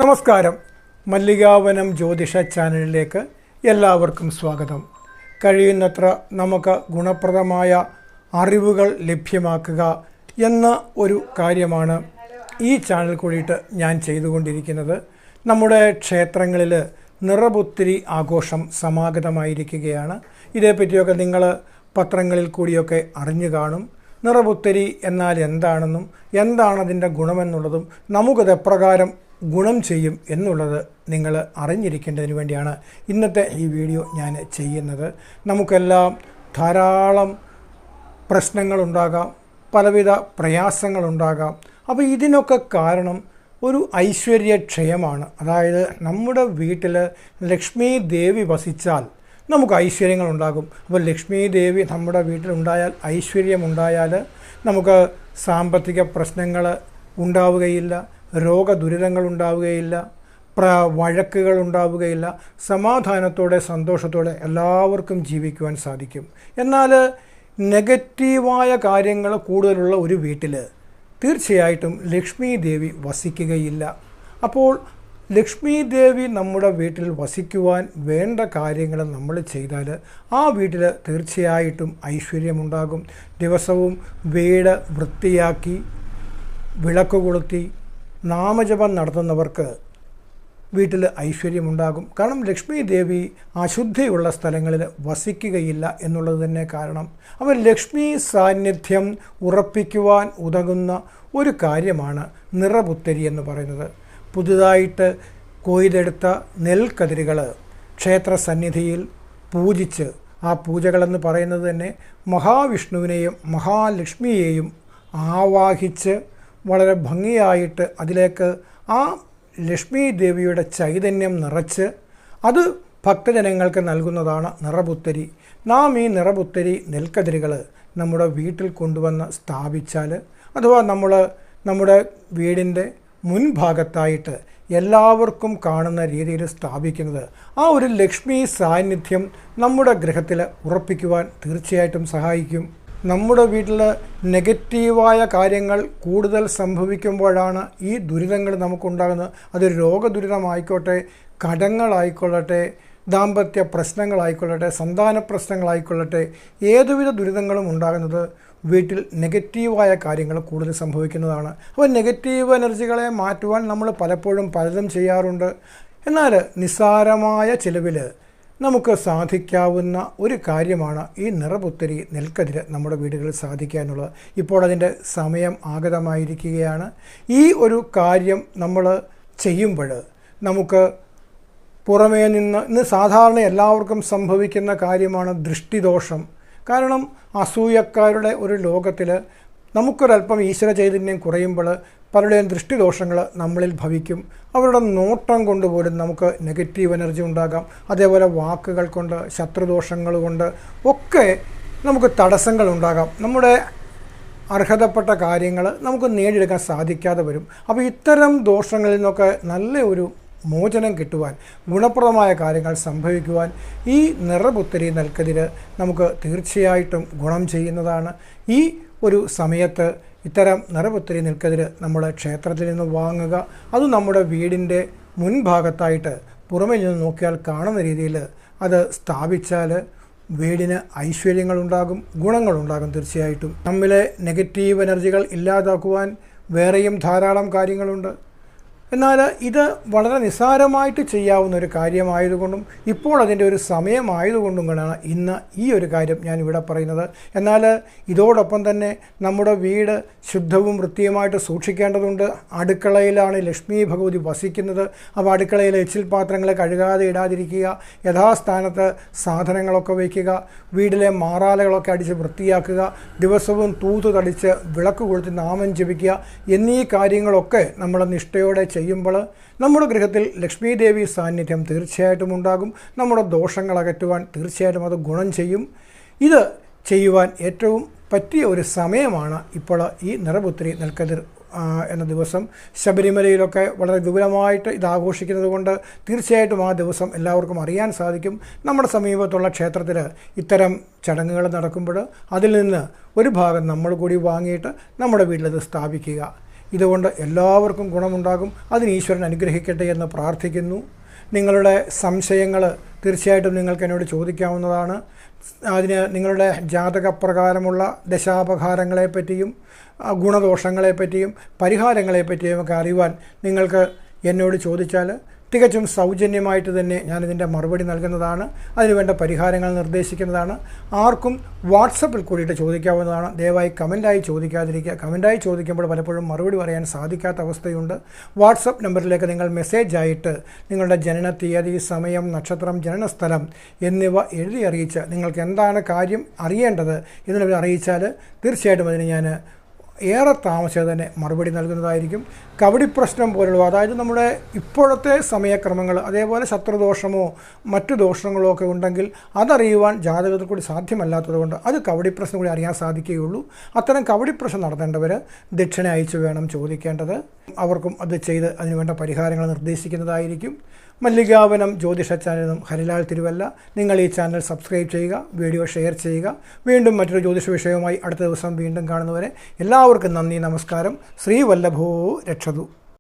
നമസ്കാരം. മല്ലികാവനം ജ്യോതിഷ ചാനലിലേക്ക് എല്ലാവർക്കും സ്വാഗതം. കഴിയുന്നത്ര നമുക്ക് ഗുണപ്രദമായ അറിവുകൾ ലഭ്യമാക്കുക എന്ന ഒരു കാര്യമാണ് ഈ ചാനൽ കൂടിയിട്ട് ഞാൻ ചെയ്തുകൊണ്ടിരിക്കുന്നത്. നമ്മുടെ ക്ഷേത്രങ്ങളിൽ നിറപുത്തരി ആഘോഷം സമാഗതമായിരിക്കുകയാണ്. ഇതേപ്പറ്റിയൊക്കെ നിങ്ങൾ പത്രങ്ങളിൽ കൂടിയൊക്കെ അറിഞ്ഞു കാണും. നിറപുത്തരി എന്നാൽ എന്താണെന്നും എന്താണതിൻ്റെ ഗുണമെന്നുള്ളതും നമുക്കത് എപ്രകാരം ഗുണം ചെയ്യും എന്നുള്ളത് നിങ്ങൾ അറിഞ്ഞിരിക്കേണ്ടതിന് വേണ്ടിയാണ് ഇന്നത്തെ ഈ വീഡിയോ ഞാൻ ചെയ്യുന്നത്. നമുക്കെല്ലാം ധാരാളം പ്രശ്നങ്ങളുണ്ടാകാം, പലവിധ പ്രയാസങ്ങളുണ്ടാകാം. അപ്പോൾ ഇതിനൊക്കെ കാരണം ഒരു ഐശ്വര്യക്ഷയമാണ്. അതായത് നമ്മുടെ വീട്ടിൽ ലക്ഷ്മി ദേവി വസിച്ചാൽ നമുക്ക് ഐശ്വര്യങ്ങളുണ്ടാകും. അപ്പോൾ ലക്ഷ്മി ദേവി നമ്മുടെ വീട്ടിലുണ്ടായാൽ, ഐശ്വര്യമുണ്ടായാൽ നമുക്ക് സാമ്പത്തിക പ്രശ്നങ്ങൾ ഉണ്ടാവുകയില്ല, രോഗദുരിതങ്ങൾ ഉണ്ടാവുകയില്ല, വഴക്കുകൾ ഉണ്ടാവുകയില്ല. സമാധാനത്തോടെ സന്തോഷത്തോടെ എല്ലാവർക്കും ജീവിക്കുവാൻ സാധിക്കും. എന്നാൽ നെഗറ്റീവായ കാര്യങ്ങൾ കൂടുതലുള്ള ഒരു വീട്ടിൽ തീർച്ചയായിട്ടും ലക്ഷ്മി ദേവി വസിക്കുകയില്ല. അപ്പോൾ ലക്ഷ്മി ദേവി നമ്മുടെ വീട്ടിൽ വസിക്കുവാൻ വേണ്ട കാര്യങ്ങൾ നമ്മൾ ചെയ്താൽ ആ വീട്ടിൽ തീർച്ചയായിട്ടും ഐശ്വര്യമുണ്ടാകും. ദിവസവും വീട് വൃത്തിയാക്കി വിളക്ക് കൊളുത്തി നാമജപം നടത്തുന്നവർക്ക് വീട്ടിൽ ഐശ്വര്യമുണ്ടാകും. കാരണം ലക്ഷ്മി ദേവി അശുദ്ധിയുള്ള സ്ഥലങ്ങളിൽ വസിക്കുകയില്ല എന്നുള്ളത് തന്നെ കാരണം. അപ്പോൾ ലക്ഷ്മി സാന്നിധ്യം ഉറപ്പിക്കുവാൻ ഉതകുന്ന ഒരു കാര്യമാണ് നിറപുത്തരി എന്ന് പറയുന്നത്. പുതുതായിട്ട് കൊയ്തെടുത്ത നെൽക്കതിരുകൾ ക്ഷേത്ര സന്നിധിയിൽ പൂജിച്ച്, ആ പൂജകളെന്ന് പറയുന്നത് തന്നെ മഹാവിഷ്ണുവിനെയും മഹാലക്ഷ്മിയെയും ആവാഹിച്ച് വളരെ ഭംഗിയായിട്ട് അതിലേക്ക് ആ ലക്ഷ്മി ദേവിയുടെ ചൈതന്യം നിറച്ച് അത് ഭക്തജനങ്ങൾക്ക് നൽകുന്നതാണ് നിറപുത്തരി. നാം ഈ നിറപുത്തരി നെൽക്കതിരുകൾ നമ്മുടെ വീട്ടിൽ കൊണ്ടുവന്ന് സ്ഥാപിച്ചാൽ, അഥവാ നമ്മുടെ വീടിൻ്റെ മുൻഭാഗത്തായിട്ട് എല്ലാവർക്കും കാണുന്ന രീതിയിൽ സ്ഥാപിക്കുന്നത് ആ ഒരു ലക്ഷ്മി സാന്നിധ്യം നമ്മുടെ ഗൃഹത്തിൽ ഉറപ്പിക്കുവാൻ തീർച്ചയായിട്ടും സഹായിക്കും. നമ്മുടെ വീട്ടിൽ നെഗറ്റീവായ കാര്യങ്ങൾ കൂടുതൽ സംഭവിക്കുമ്പോഴാണ് ഈ ദുരിതങ്ങൾ നമുക്കുണ്ടാകുന്നത്. അത് രോഗദുരിതമായിക്കോട്ടെ, കടങ്ങളായിക്കൊള്ളട്ടെ, ദാമ്പത്യ പ്രശ്നങ്ങളായിക്കൊള്ളട്ടെ, സന്താന പ്രശ്നങ്ങളായിക്കൊള്ളട്ടെ, ഏതുവിധ ദുരിതങ്ങളും ഉണ്ടാകുന്നത് വീട്ടിൽ നെഗറ്റീവായ കാര്യങ്ങൾ കൂടുതൽ സംഭവിക്കുന്നതാണ്. അപ്പോൾ നെഗറ്റീവ് എനർജികളെ മാറ്റുവാൻ നമ്മൾ പലപ്പോഴും പലതും ചെയ്യാറുണ്ട്. എന്നാൽ നിസ്സാരമായ ചിലവിൽ നമുക്ക് സാധിക്കാവുന്ന ഒരു കാര്യമാണ് ഈ നിറപുത്തരി നെൽക്കതിര് നമ്മുടെ വീടുകളിൽ സാധിക്കുക എന്നുള്ളത്. ഇപ്പോൾ അതിൻ്റെ സമയം ആഗതമായിരിക്കുകയാണ്. ഈ ഒരു കാര്യം നമ്മൾ ചെയ്യുമ്പോൾ നമുക്ക് പുറമേ നിന്ന് ഇന്ന് സാധാരണ എല്ലാവർക്കും സംഭവിക്കുന്ന കാര്യമാണ് ദൃഷ്ടിദോഷം. കാരണം അസൂയക്കാരുടെ ഒരു ലോകത്തിൽ നമുക്കൊരല്പം ഈശ്വര ചൈതന്യം കുറയുമ്പോൾ പലരുടെയും ദൃഷ്ടിദോഷങ്ങൾ നമ്മളിൽ ഭവിക്കും. അവരുടെ നോട്ടം കൊണ്ടുപോലും നമുക്ക് നെഗറ്റീവ് എനർജി ഉണ്ടാകാം. അതേപോലെ വാക്കുകൾ കൊണ്ട്, ശത്രുദോഷങ്ങൾ കൊണ്ട് ഒക്കെ നമുക്ക് തടസ്സങ്ങൾ ഉണ്ടാകാം. നമ്മുടെ അർഹതപ്പെട്ട കാര്യങ്ങൾ നമുക്ക് നേടിയെടുക്കാൻ സാധിക്കാതെ വരും. അപ്പോൾ ഇത്തരം ദോഷങ്ങളിൽ നിന്നൊക്കെ നല്ല ഒരു മോചനം കിട്ടുവാൻ, ഗുണപ്രദമായ കാര്യങ്ങൾ സംഭവിക്കുവാൻ ഈ നിറപുത്തരി നെൽക്കതിര് നമുക്ക് തീർച്ചയായിട്ടും ഗുണം ചെയ്യുന്നതാണ്. ഈ ഒരു സമയത്ത് ഇത്തരം നിറപുത്തരി നെൽക്കതിര് നമ്മൾ ക്ഷേത്രത്തിൽ നിന്ന് വാങ്ങുക. അത് നമ്മുടെ വീടിൻ്റെ മുൻഭാഗത്തായിട്ട് പുറമേ നിന്ന് നോക്കിയാൽ കാണുന്ന രീതിയിൽ അത് സ്ഥാപിച്ചാൽ വീടിന് ഐശ്വര്യങ്ങളുണ്ടാകും, ഗുണങ്ങളുണ്ടാകും. തീർച്ചയായിട്ടും നമ്മിലെ നെഗറ്റീവ് എനർജികൾ ഇല്ലാതാക്കുവാൻ വേറെയും ധാരാളം കാര്യങ്ങളുണ്ട്. എന്നാൽ ഇത് വളരെ നിസ്സാരമായിട്ട് ചെയ്യാവുന്ന ഒരു കാര്യമായതുകൊണ്ടും ഇപ്പോൾ അതിൻ്റെ ഒരു സമയമായതുകൊണ്ടും കൂടെയാണ് ഇന്ന് ഈ ഒരു കാര്യം ഞാൻ ഇവിടെ പറയുന്നത്. എന്നാൽ ഇതോടൊപ്പം തന്നെ നമ്മുടെ വീട് ശുദ്ധവും വൃത്തിയുമായിട്ട് സൂക്ഷിക്കേണ്ടതുണ്ട്. അടുക്കളയിലാണ് ലക്ഷ്മി ഭഗവതി വസിക്കുന്നത്. അപ്പോൾ അടുക്കളയിൽ എച്ചിൽ പാത്രങ്ങൾ കഴുകാതെ ഇടാതിരിക്കുക, യഥാസ്ഥാനത്ത് സാധനങ്ങളൊക്കെ വയ്ക്കുക, വീട്ടിലെ മാറാലകളൊക്കെ അടിച്ച് വൃത്തിയാക്കുക, ദിവസവും തൂത്ത് തളിച്ച് വിളക്ക് കൊളുത്തി നാമം ജപിക്കുക എന്നീ കാര്യങ്ങളൊക്കെ നമ്മൾ നിഷ്ഠയോടെ ചെയ്യുമ്പോൾ നമ്മുടെ ഗൃഹത്തിൽ ലക്ഷ്മി ദേവി സാന്നിധ്യം തീർച്ചയായിട്ടും ഉണ്ടാകും. നമ്മുടെ ദോഷങ്ങൾ അകറ്റുവാൻ തീർച്ചയായിട്ടും അത് ഗുണം ചെയ്യും. ഇത് ചെയ്യുവാൻ ഏറ്റവും പറ്റിയ ഒരു സമയമാണ് ഇപ്പോൾ ഈ നിറപുത്തരി നെൽക്കതിർ എന്ന ദിവസം. ശബരിമലയിലൊക്കെ വളരെ വിപുലമായിട്ട് ഇത് ആഘോഷിക്കുന്നത് കൊണ്ട് തീർച്ചയായിട്ടും ആ ദിവസം എല്ലാവർക്കും അറിയാൻ സാധിക്കും. നമ്മുടെ സമീപത്തുള്ള ക്ഷേത്രത്തിൽ ഇത്തരം ചടങ്ങുകൾ നടക്കുമ്പോൾ അതിൽ നിന്ന് ഒരു ഭാഗം നമ്മൾ കൂടി വാങ്ങിയിട്ട് നമ്മുടെ വീട്ടിലത് സ്ഥാപിക്കുക. ഇതുകൊണ്ട് എല്ലാവർക്കും ഗുണമുണ്ടാകും. അതിന് ഈശ്വരൻ അനുഗ്രഹിക്കട്ടെ എന്ന് പ്രാർത്ഥിക്കുന്നു. നിങ്ങളുടെ സംശയങ്ങൾ തീർച്ചയായിട്ടും നിങ്ങൾക്ക് എന്നോട് ചോദിക്കാവുന്നതാണ്. അതിന് നിങ്ങളുടെ ജാതകപ്രകാരമുള്ള ദശാപഹാരങ്ങളെപ്പറ്റിയും ഗുണദോഷങ്ങളെപ്പറ്റിയും പരിഹാരങ്ങളെപ്പറ്റിയും ഒക്കെ അറിയുവാൻ നിങ്ങൾക്ക് എന്നോട് ചോദിച്ചാൽ തികച്ചും സൗജന്യമായിട്ട് തന്നെ ഞാനിതിൻ്റെ മറുപടി നൽകുന്നതാണ്. അതിനുവേണ്ട പരിഹാരങ്ങൾ നിർദ്ദേശിക്കുന്നതാണ്. ആർക്കും വാട്സപ്പിൽ കൂടിയിട്ട് ചോദിക്കാവുന്നതാണ്. ദയവായി കമൻറ്റായി ചോദിക്കാതിരിക്കുക. കമൻറ്റായി ചോദിക്കുമ്പോൾ പലപ്പോഴും മറുപടി പറയാൻ സാധിക്കാത്ത അവസ്ഥയുണ്ട്. വാട്സപ്പ് നമ്പറിലേക്ക് നിങ്ങൾ മെസ്സേജായിട്ട് നിങ്ങളുടെ ജനന തീയതി, സമയം, നക്ഷത്രം, ജനനസ്ഥലം എന്നിവ എഴുതി അറിയിച്ച് നിങ്ങൾക്ക് എന്താണ് കാര്യം അറിയേണ്ടത് എന്നവർ അറിയിച്ചാൽ തീർച്ചയായിട്ടും അതിന് ഞാൻ ഏറെ താമസിയാതെ തന്നെ മറുപടി നൽകുന്നതായിരിക്കും. കവടി പ്രശ്നം പോലുള്ളവ, അതായത് നമ്മുടെ ഇപ്പോഴത്തെ സമയക്രമങ്ങൾ, അതേപോലെ ശത്രുദോഷമോ മറ്റു ദോഷങ്ങളോ ഒക്കെ ഉണ്ടെങ്കിൽ അതറിയുവാൻ ജാതകത്തിൽ കൂടി സാധ്യമല്ലാത്തതുകൊണ്ട് അത് കവടി പ്രശ്നം കൂടി അറിയാൻ സാധിക്കുകയുള്ളൂ. അത്തരം കവടി പ്രശ്നം നടത്തേണ്ടവർ ദക്ഷിണ അയച്ചു വേണം ചോദിക്കേണ്ടത്. അവർക്കും അത് ചെയ്ത് അതിനുവേണ്ട പരിഹാരങ്ങൾ നിർദ്ദേശിക്കുന്നതായിരിക്കും. മല്ലികാവനം ജ്യോതിഷ ചാനലും ഹരിലാൽ തിരുവല്ല. നിങ്ങൾ ഈ ചാനൽ സബ്സ്ക്രൈബ് ചെയ്യുക, വീഡിയോ ഷെയർ ചെയ്യുക. വീണ്ടും മറ്റൊരു ജ്യോതിഷ വിഷയവുമായി അടുത്ത ദിവസം വീണ്ടും കാണുന്നവരെ എല്ലാവർക്കും നന്ദി, നമസ്കാരം. ശ്രീവല്ലഭോ രക്ഷതു.